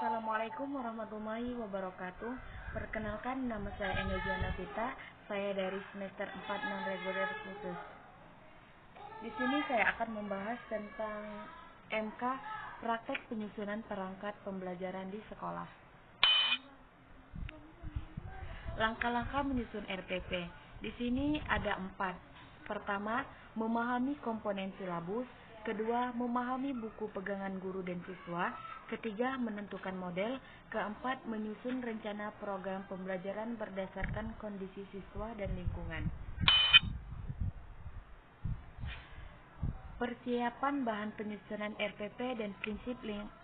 Assalamualaikum warahmatullahi wabarakatuh. Perkenalkan, nama saya Enoja Navita. Saya dari semester 4 non reguler khusus. Di sini saya akan membahas tentang MK praktek penyusunan perangkat pembelajaran di sekolah. Langkah-langkah menyusun RPP. Di sini ada 4. Pertama, memahami komponen silabus. Kedua, memahami buku pegangan guru dan siswa. Ketiga, menentukan model. Keempat, menyusun rencana program pembelajaran berdasarkan kondisi siswa dan lingkungan. Persiapan bahan penyusunan RPP dan prinsip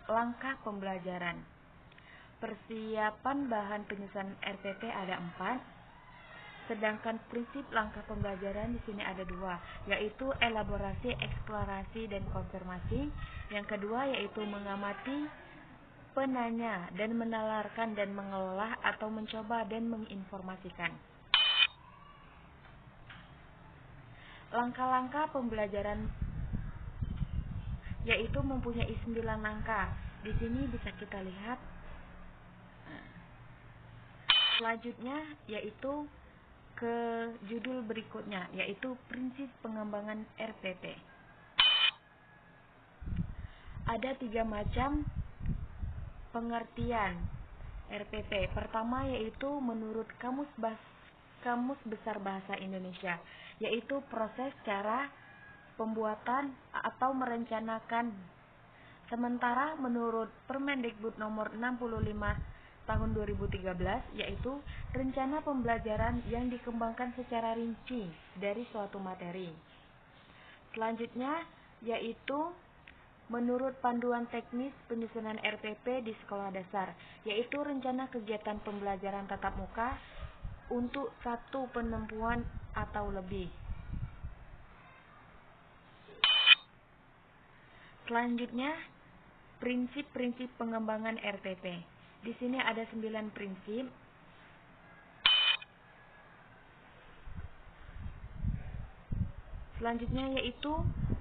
langkah pembelajaran. Persiapan bahan penyusunan RPP ada 4. Sedangkan prinsip langkah pembelajaran di sini ada 2, yaitu elaborasi, eksplorasi, dan konfirmasi. Yang kedua yaitu mengamati, penanya, dan menalarkan dan mengelola atau mencoba dan menginformasikan. Langkah-langkah pembelajaran yaitu mempunyai 9 langkah. Di sini bisa kita lihat. Selanjutnya yaitu ke judul berikutnya, yaitu prinsip pengembangan RPP. Ada 3 macam pengertian RPP. Pertama yaitu menurut Kamus Besar Bahasa Indonesia, yaitu proses, cara, pembuatan atau merencanakan. Sementara menurut Permendikbud nomor 65 tahun 2013, yaitu rencana pembelajaran yang dikembangkan secara rinci dari suatu materi. Selanjutnya yaitu menurut Panduan Teknis Penyusunan RPP di Sekolah Dasar, yaitu rencana kegiatan pembelajaran tatap muka untuk 1 penempuan atau lebih. Selanjutnya, prinsip-prinsip pengembangan RPP. Di sini ada 9 prinsip. Selanjutnya yaitu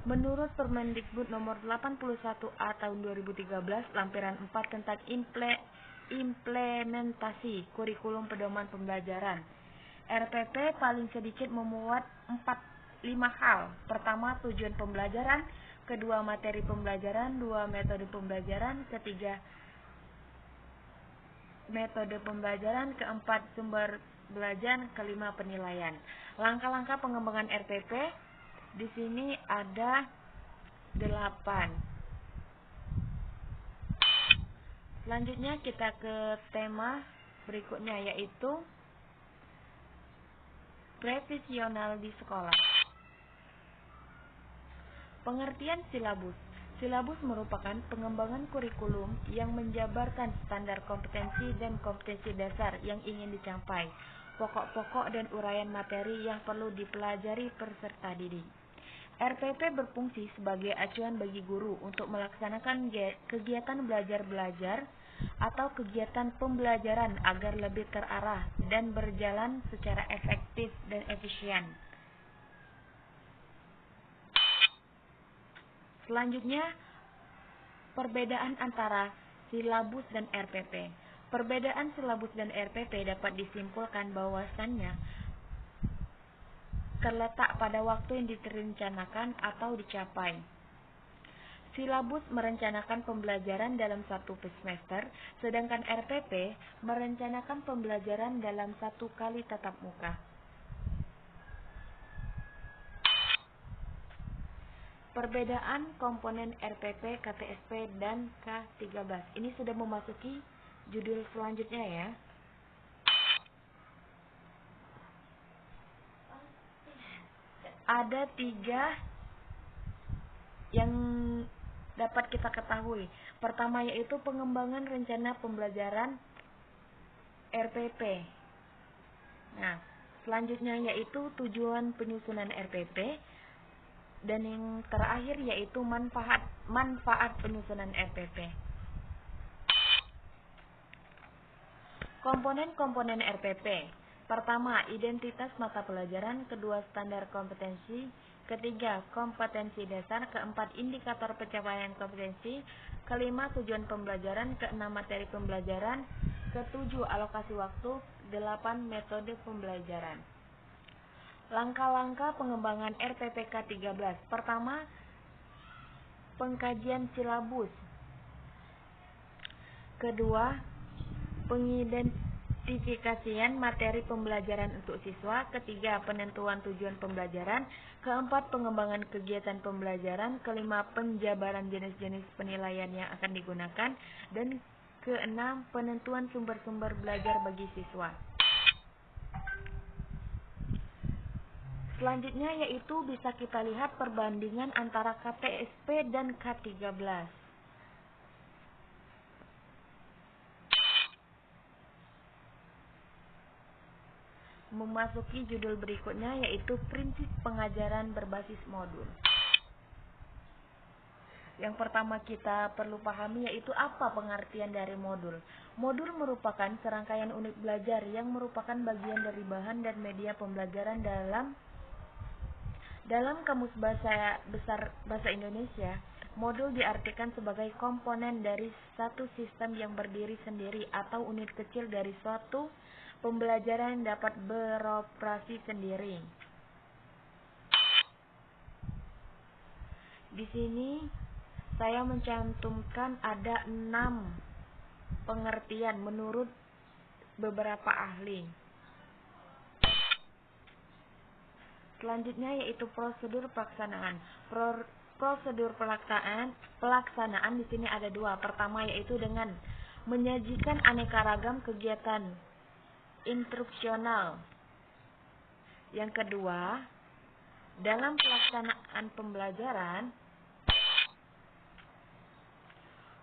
menurut Permendikbud nomor 81A tahun 2013 lampiran 4 tentang implementasi kurikulum pedoman pembelajaran. RPP paling sedikit memuat 5 hal. Pertama, tujuan pembelajaran. Kedua, materi pembelajaran. 2, metode pembelajaran. Ketiga, metode pembelajaran. Keempat, sumber belajar. Kelima, penilaian. Langkah-langkah pengembangan RPP di sini ada 8. Selanjutnya kita ke tema berikutnya, yaitu previsional di sekolah. Pengertian silabus. Silabus merupakan pengembangan kurikulum yang menjabarkan standar kompetensi dan kompetensi dasar yang ingin dicapai, pokok-pokok dan uraian materi yang perlu dipelajari peserta didik. RPP berfungsi sebagai acuan bagi guru untuk melaksanakan kegiatan belajar-belajar atau kegiatan pembelajaran agar lebih terarah dan berjalan secara efektif dan efisien. Selanjutnya, perbedaan antara silabus dan RPP. Perbedaan silabus dan RPP dapat disimpulkan bahwasannya terletak pada waktu yang direncanakan atau dicapai. Silabus merencanakan pembelajaran dalam 1 semester, sedangkan RPP merencanakan pembelajaran dalam 1 kali tatap muka. Perbedaan komponen RPP, KTSP, dan K13. Ini sudah memasuki judul selanjutnya ya. Ada 3 yang dapat kita ketahui. Pertama yaitu pengembangan rencana pembelajaran RPP. Nah, selanjutnya yaitu tujuan penyusunan RPP. Dan yang terakhir yaitu manfaat penyusunan RPP. Komponen-komponen RPP. Pertama, identitas mata pelajaran. Kedua, standar kompetensi. Ketiga, kompetensi dasar. Keempat, indikator pencapaian kompetensi. Kelima, tujuan pembelajaran. Keenam, materi pembelajaran. Ketujuh, alokasi waktu. 8, metode pembelajaran. Langkah-langkah pengembangan RPPK 13. Pertama, pengkajian silabus. Kedua, pengidentifikasian materi pembelajaran untuk siswa. Ketiga, penentuan tujuan pembelajaran. Keempat, pengembangan kegiatan pembelajaran. Kelima, penjabaran jenis-jenis penilaian yang akan digunakan. Dan keenam, penentuan sumber-sumber belajar bagi siswa. Selanjutnya yaitu bisa kita lihat perbandingan antara KTSP dan K13. Memasuki judul berikutnya yaitu prinsip pengajaran berbasis modul. Yang pertama kita perlu pahami yaitu apa pengertian dari modul. Modul merupakan serangkaian unit belajar yang merupakan bagian dari bahan dan media pembelajaran dalam Kamus Besar Bahasa Indonesia. Modul diartikan sebagai komponen dari satu sistem yang berdiri sendiri atau unit kecil dari suatu pembelajaran yang dapat beroperasi sendiri. Di sini saya mencantumkan ada 6 pengertian menurut beberapa ahli. Selanjutnya yaitu prosedur pelaksanaan. Prosedur pelaksanaan di sini ada 2. Pertama yaitu dengan menyajikan aneka ragam kegiatan instruksional. Yang kedua, dalam pelaksanaan pembelajaran,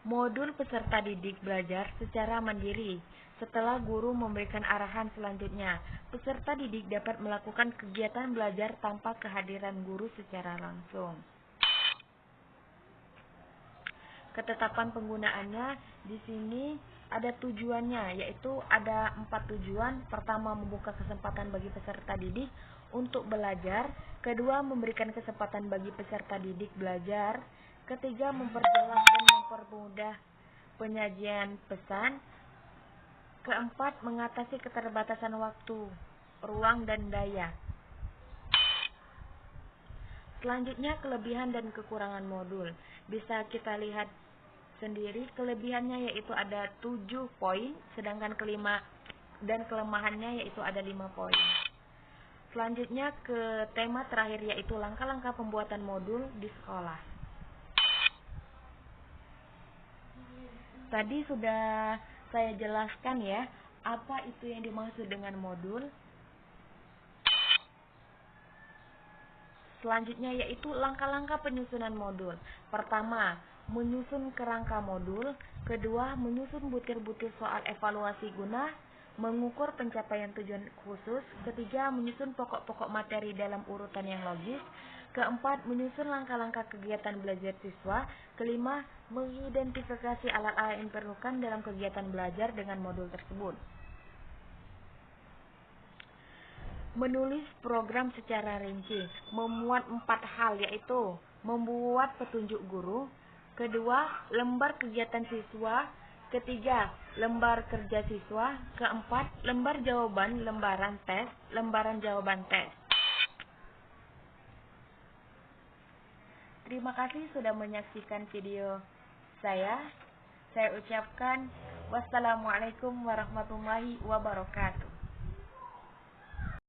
modul peserta didik belajar secara mandiri. Setelah guru memberikan arahan selanjutnya, peserta didik dapat melakukan kegiatan belajar tanpa kehadiran guru secara langsung. Ketetapan penggunaannya di sini ada tujuannya, yaitu ada 4 tujuan. Pertama, membuka kesempatan bagi peserta didik untuk belajar. Kedua, memberikan kesempatan bagi peserta didik belajar. Ketiga, memperjelas dan mempermudah penyajian pesan. Keempat, mengatasi keterbatasan waktu, ruang, dan daya. Selanjutnya, kelebihan dan kekurangan modul. Bisa kita lihat sendiri, kelebihannya yaitu ada 7 poin, sedangkan kelemahannya yaitu ada 5 poin. Selanjutnya ke tema terakhir yaitu langkah-langkah pembuatan modul di sekolah. Tadi sudah saya jelaskan ya, apa itu yang dimaksud dengan modul. Selanjutnya yaitu langkah-langkah penyusunan modul. Pertama, menyusun kerangka modul. Kedua, menyusun butir-butir soal evaluasi guna mengukur pencapaian tujuan khusus. Ketiga, menyusun pokok-pokok materi dalam urutan yang logis. Keempat, menyusun langkah-langkah kegiatan belajar siswa. Kelima, mengidentifikasi alat-alat yang diperlukan dalam kegiatan belajar dengan modul tersebut. Menulis program secara rinci, memuat 4 hal yaitu membuat petunjuk guru. Kedua, lembar kegiatan siswa. Ketiga, lembar kerja siswa. Keempat, lembar lembaran jawaban tes. Terima kasih sudah menyaksikan video saya. Saya ucapkan wassalamualaikum warahmatullahi wabarakatuh.